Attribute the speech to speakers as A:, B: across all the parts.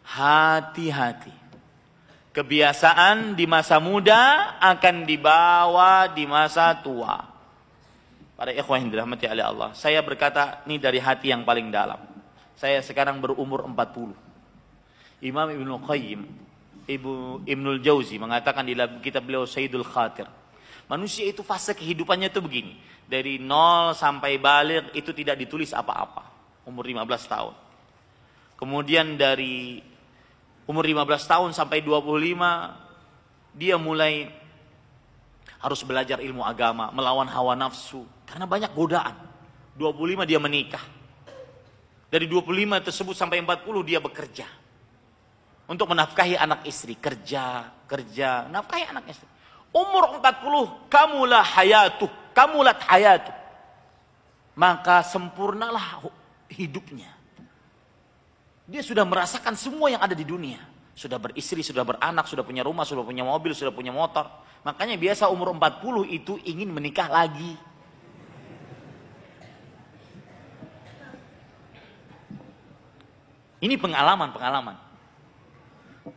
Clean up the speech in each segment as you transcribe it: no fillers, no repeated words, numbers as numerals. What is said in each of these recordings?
A: hati-hati. Kebiasaan di masa muda akan dibawa di masa tua. Para ikhwah yang dirahmati oleh Allah, saya berkata ini dari hati yang paling dalam. Saya sekarang berumur 40. Imam Ibnul Qayyim, Ibnul Jauzi mengatakan di dalam kitab beliau Sayyidul Khatir, manusia itu fase kehidupannya itu begini. Dari 0 sampai baligh itu tidak ditulis apa-apa. Umur 15 tahun. Kemudian dari umur 15 tahun sampai 25, dia mulai harus belajar ilmu agama, melawan hawa nafsu. Karena banyak godaan. 25 dia menikah. Dari 25 tersebut sampai 40 dia bekerja. Untuk menafkahi anak istri. Kerja, nafkahi anak istri. Umur 40, kamulah hayatuh, kamulat hayatuh. Maka sempurnalah hidupnya. Dia sudah merasakan semua yang ada di dunia. Sudah beristri, sudah beranak, sudah punya rumah, sudah punya mobil, sudah punya motor. Makanya biasa umur 40 itu ingin menikah lagi. Ini pengalaman.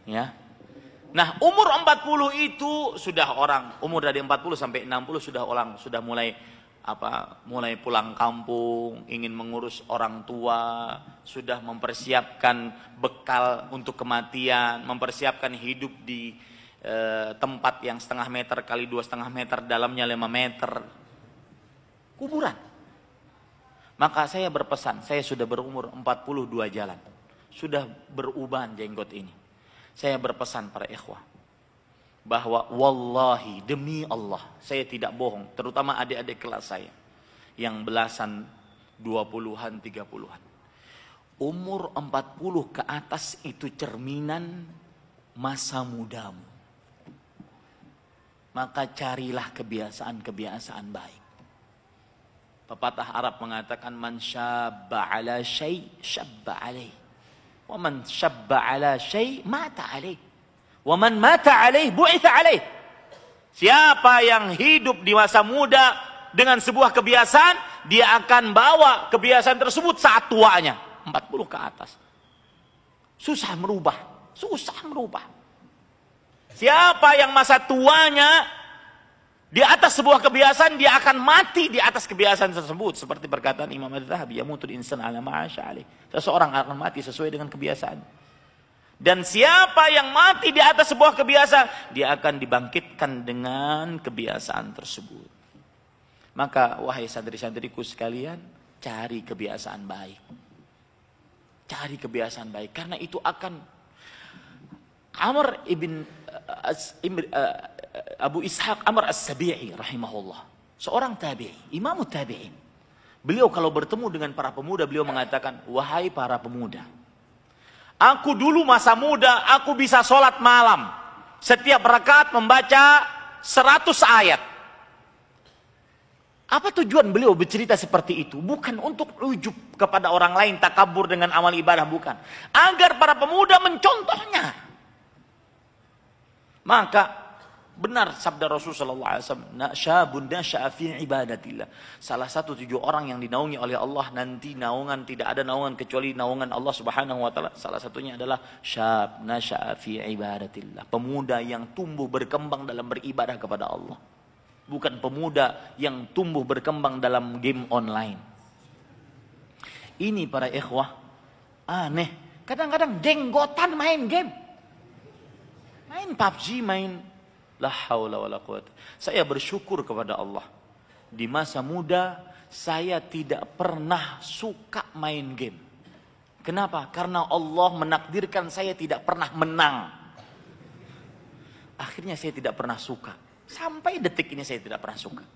A: Ya. Nah, umur 40 itu sudah orang, umur dari 40 sampai 60 sudah mulai pulang kampung, ingin mengurus orang tua, sudah mempersiapkan bekal untuk kematian, mempersiapkan hidup di tempat yang 1,5 meter kali 2,5 meter, dalamnya 5 meter. Kuburan. Maka saya berpesan, saya sudah berumur 42 jalan. Sudah beruban jenggot ini. Saya berpesan para ikhwah, bahwa wallahi demi Allah, saya tidak bohong, terutama adik-adik kelas saya yang belasan 20-an 30-an. Umur 40 ke atas itu cerminan masa mudamu. Maka carilah kebiasaan-kebiasaan baik. Pepatah Arab mengatakan man syabba ala syai' syabba alaih. Wa man syabba ala syai' mata alaih. Wa man mata alaih bu'itha alaih. Siapa yang hidup di masa muda dengan sebuah kebiasaan, dia akan bawa kebiasaan tersebut saat tuanya, 40 ke atas. Susah merubah. Siapa yang masa tuanya di atas sebuah kebiasaan, dia akan mati di atas kebiasaan tersebut. Seperti perkataan Imam Az-Zahabi, yamutul insan ala ma'asya alaih. Seseorang akan mati sesuai dengan kebiasaan. Dan siapa yang mati di atas sebuah kebiasaan, dia akan dibangkitkan dengan kebiasaan tersebut. Maka wahai santri-santriku sekalian, cari kebiasaan baik. Cari kebiasaan baik, karena itu akan Abu Ishaq Amr As-Sabi'i rahimahullah, seorang tabi'i, imam tabi'in. Beliau kalau bertemu dengan para pemuda, beliau mengatakan, wahai para pemuda, aku dulu masa muda, aku bisa sholat malam. Setiap rakaat membaca 100 ayat. Apa tujuan beliau bercerita seperti itu? Bukan untuk ujub kepada orang lain, takabur dengan amal ibadah, bukan. Agar para pemuda mencontohnya. Maka benar sabda Rasulullah SAW, syabun nasya'a fi ibadatillah. Salah satu 7 orang yang dinaungi oleh Allah, nanti naungan, tidak ada naungan kecuali naungan Allah Subhanahu wa taala. Salah satunya adalah syab nasya'a fi ibadatillah. Pemuda yang tumbuh berkembang dalam beribadah kepada Allah. Bukan pemuda yang tumbuh berkembang dalam game online. Ini para ikhwah aneh. Kadang-kadang jenggotan main game. Main PUBG, main la haula wala quwata. Saya bersyukur kepada Allah. Di masa muda saya tidak pernah suka main game. Kenapa? Karena Allah menakdirkan saya tidak pernah menang. Akhirnya saya tidak pernah suka. Sampai detik ini saya tidak pernah suka.